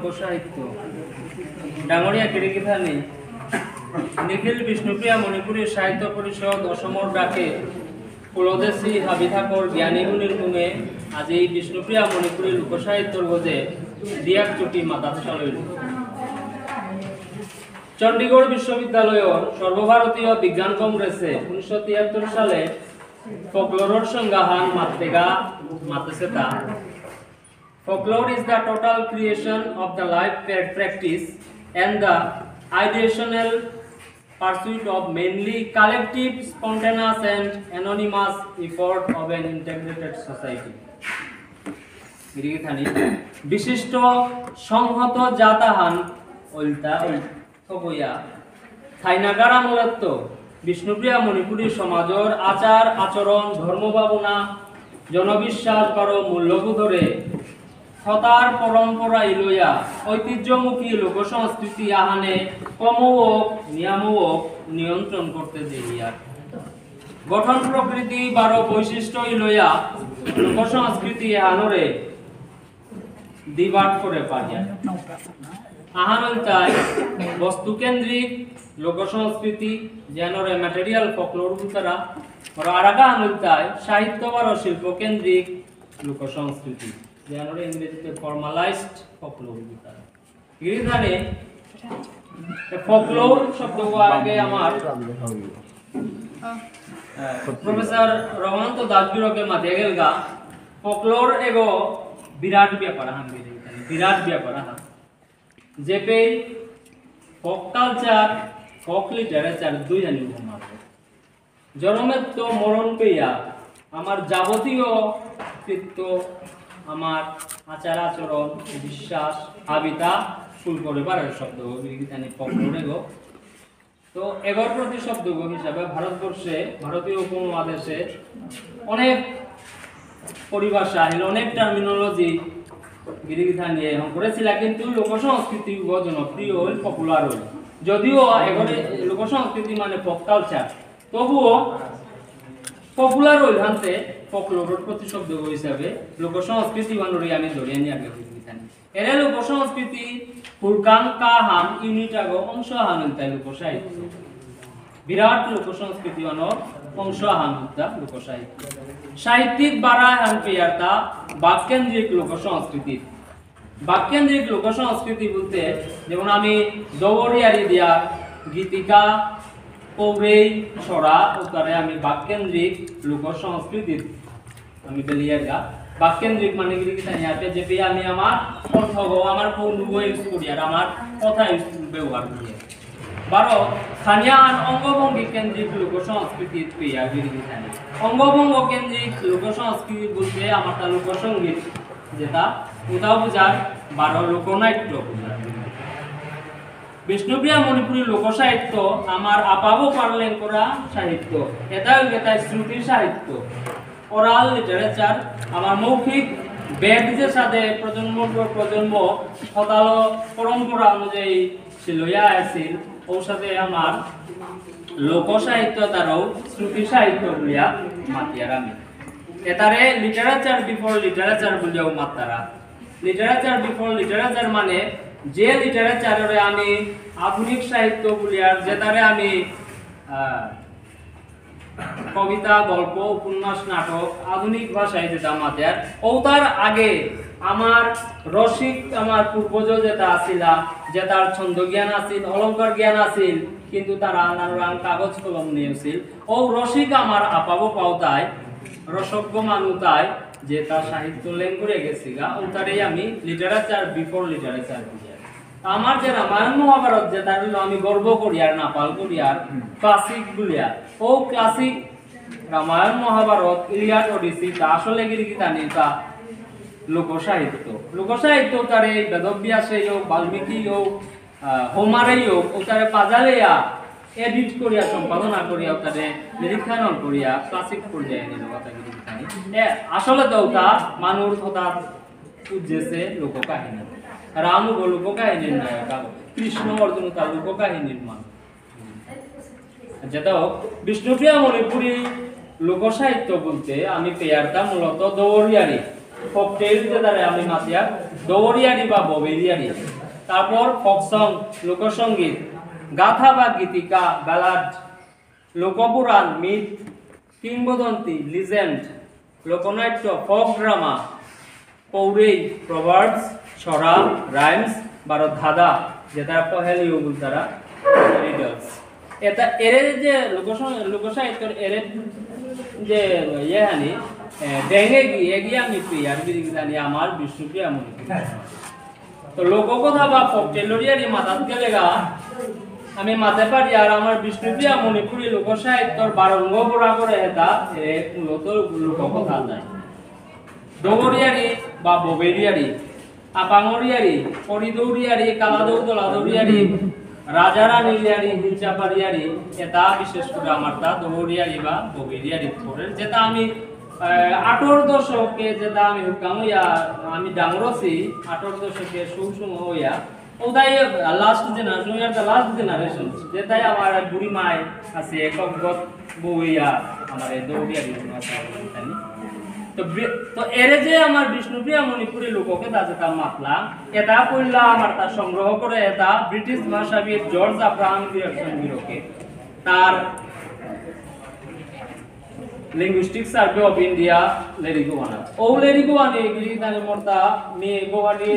লোকসাহিত্য ডাঙরিয়া কিরিকিথানি নিখিল বিষ্ণুপ্রিয়া মণিপুরী সাহিত্য পরিষদ অসমৰ ডাকে কুলদেশী হাবিথাকৰ জ্ঞানীগুণীৰ গুণে আজি বিষ্ণুপ্রিয়া মণিপুরী লোকসাহিত্যৰ গজে দিয়াক চুটি মাতাত চালইল চণ্ডীগড় বিশ্ববিদ্যালয়ৰ সর্বভারতীয় বিজ্ঞান কংগ্রেসে 1973 সালে ফোকলোরর সংজ্ঞাহান মাতেছে তা Folklore is the total creation of the life practice and the ideational pursuit of mainly collective, spontaneous and anonymous effort of an integrated society. বিশিষ্ট সংহত জাতাহান ওলতা হবইয়া থাইনাগারা মূলত বিষ্ণুপ্রিয়া মণিপুরী সমাজৰ আচার আচরণ ধর্ম ভাবনা জনবিশ্বাস বারো মূল্যবোধ ধরে সতার পরম্পরা ইলয়া ঐতিহ্যমুখী লোক সংস্কৃতি আহানে কমওক নিয়ামক নিয়ন্ত্রণ করতে দেইয়া গঠন প্রকৃতি বারো বৈশিষ্ট্য ইলয়া লোক সংস্কৃতি আহানরে দিবাট করে পারিয়া আহানল তাই বস্তুকেন্দ্রিক লোক সংস্কৃতি জানরে ম্যাটেরিয়াল ফোকলোর উতারা আর আরাগা আনল তাই সাহিত্য বারো শিল্প কেন্দ্রিক লোক সংস্কৃতি জানরে ইংরেজিতে ফর্মালাইজড ফোকলোর উতারা গিরিধানে ফোকলোর শব্দ আগে আমার প্রফেসর রমান্ত দাসগুরকে মাতিয়া গেলগা ফোকলোর এগো বিরাট ব্যাপার হান বিরাট ব্যাপার হান যেপে ফোক কালচার ফোক লিটারেচার দুই জানি মারবে জন্মের তো মরণ পেয়া আমার যাবতীয় কৃত্য আমার আচার আচরণ বিশ্বাস হাবিতা ফুল করে পারে শব্দ বিজ্ঞানী ফোকলোর এগো তো এগোর প্রতি শব্দ হিসাবে ভারতবর্ষে ভারতীয় উপমহাদেশে অনেক পরিভাষা হলো অনেক টার্মিনোলজি গিরিগিথা নিয়ে এখন করেছিল কিন্তু লোক সংস্কৃতি জনপ্রিয় হল পপুলার হল যদিও এখানে লোক সংস্কৃতি মানে পপ কালচার তবুও পপুলার হল হানতে ফোকলোরের প্রতিশব্দ হিসাবে লোক সংস্কৃতি বানরে আমি ধরে নিয়ে আগে গিরিগিথা এর লোক সংস্কৃতি ফুরকান কাহান ইউনিট আগ অংশ হান তাই লোক সাহিত্য বিরাট লোক সংস্কৃতি অংশ হান লোক সাহিত্য সাহিত্যিক বারা হান পেয়ারতা বাক্যেন্দ্রিক লোক সংস্কৃতি বাক্যেন্দ্রিক লোক সংস্কৃতি বলতে যেমন আমি দৌড়িয়ারি দিয়া গীতিকা কৌরেই ছড়া ওটারে আমি বাক্যেন্দ্রিক লোক সংস্কৃতি আমি বেলিয়ারগা বাক্যেন্দ্রিক মানে কি কি জানি যে আমি আমার কণ্ঠ আমার পৌনুগ ইউজ করি আর আমার কথা ইউজ ব্যবহার করি 12 খানিয়ান অঙ্গভঙ্গি কেন্দ্রিক লোক সংস্কৃতি পেয়া গিরিগিথানি অঙ্গভঙ্গ কেন্দ্রিক লোক সংস্কৃতি বলতে আমার তা লোক সঙ্গীত যেটা উদাও বুঝার 12 লোকনাট্য বুঝার বিষ্ণুপ্রিয়া মণিপুরী লোক সাহিত্য আমার আপাবো পারলেন করা সাহিত্য এটা শ্রুতি সাহিত্য ওরাল লিটারেচার আমার মৌখিক বেদের সাথে প্রজন্ম প্রজন্ম শতাল পরম্পরা অনুযায়ী লইয়া আসিল ওর সাথে আমার লোক সাহিত্য তারাও শ্রুতি সাহিত্য বলিয়া মাতিয়ার আমি এটারে লিটারেচার বিফোর লিটারেচার বলিয়াও মাত্তারা লিটারেচার বিফোর লিটারেচার মানে যে লিটারেচারে আমি আধুনিক সাহিত্য বলিয়ার যেটারে আমি কবিতা গল্প উপন্যাস নাটক আধুনিক ভাষায় যেটা মাতিয়ার ও তার আগে আমার রসিক আমার পূর্বজ যেটা আসিলা যেটার ছন্দ জ্ঞান আছিল অলঙ্কার জ্ঞান আছিল কিন্তু তারা নানান কাগজ কলম নিয়েছিল ও রসিক আমার আপাবো পাওতায় রসজ্ঞ মানুতায় যে তার সাহিত্য লেন করে গেছি গা ও তারই আমি লিটারেচার বিফোর লিটারেচার বুঝিয়া আমার যে রামায়ণ মহাভারত যে তার আমি গর্ব করি আর নাপাল করি আর ক্লাসিক বলিয়া ও ক্লাসিক রামায়ণ মহাভারত ইলিয়াড ওডিসি তা আসলে গিরিগিতা নেই তা লোক সাহিত্য তারে বেদব্যাসে হোক বাল্মীকি হোক হোমারেই হোক ও তারে পাজালেয়া এডিট করিয়া সম্পাদনা করিয়া তারে নিরীক্ষণ করিয়া ক্লাসিক পর্যায়ে নিল কথা গিরিগিতানি আসলে তো তা মানুষ হঠাৎ উজ্জেছে লোককাহিনী রাম ও লোককাহিনীর নায়ক কৃষ্ণ অর্জুন তার লোককাহিনীর মান যেটা হোক বিষ্ণুপ্রিয়া মণিপুরী লোক সাহিত্য বলতে আমি পেয়ারটা মূলত দৌড়িয়ারি ফকটেল যেটারে আমি মাতিয়া দৌড়িয়ারি বা ববেরিয়ারি তারপর ফক সং লোকসঙ্গীত গাথা বা গীতিকা ব্যালাড লোকপুরাণ মিথ কিংবদন্তি লিজেন্ড লোকনাট্য ফক ড্রামা পৌরেই প্রভার্বস ছড়া রাইমস বারো ধাঁধা যেটা পহেলি ওগুলো তারা রিডলস এটা এর যে লোকসাহিত্যের এর যে ইয়েহানি ডেঙ্গে গিয়ে আমি প্রিয়ার বিরিগদানি আমার বিষ্ণুপ্রিয়া মনে তো লোককথা বা ফকটেলরিয়ারি মাথাত গেলেগা আমি মাথায় পারি আর আমার বিষ্ণুপ্রিয়া মণিপুরী লোকসাহিত্যর বারঙ্গ পড়া করে এটা মূলত লোককথা যায় ডগরিয়ারি বা ববেরিয়ারি আপাঙরিয়ারি হরিদৌরিয়ারি কালাদৌদলাদৌরিয়ারি রাজারানিয়ারি হিলচাপারিয়ারি এটা বিশেষ করে আমার তা ডগরিয়ারি বা ববেরিয়ারি পড়ে যেটা আমি 18 দশকে যেটা আমি হুকাম হইয়া আমি ডাঙরছি 18 দশকে সুসুম হইয়া ওটাই লাস্ট জেনারেশন এটা লাস্ট জেনারেশন যেটাই আমার বুড়ি মাই আছে একগত বইয়া আমার দৌড়িয়ারি আছে তো এর যে আমার বিষ্ণুপ্রিয়া মণিপুরী লোককথা যেটা মাতলা এটা কইলা আমার তা সংগ্রহ করে এটা ব্রিটিশ ভাষাবিদ জর্জ আব্রাহাম পিয়ারসন বিরকে তার লিঙ্গুইস্টিক সার্ভে অফ ইন্ডিয়া লেরিগোয়ানা ও লেরিগোয়ানি গিরিদানি মর্তা মে গোয়ানি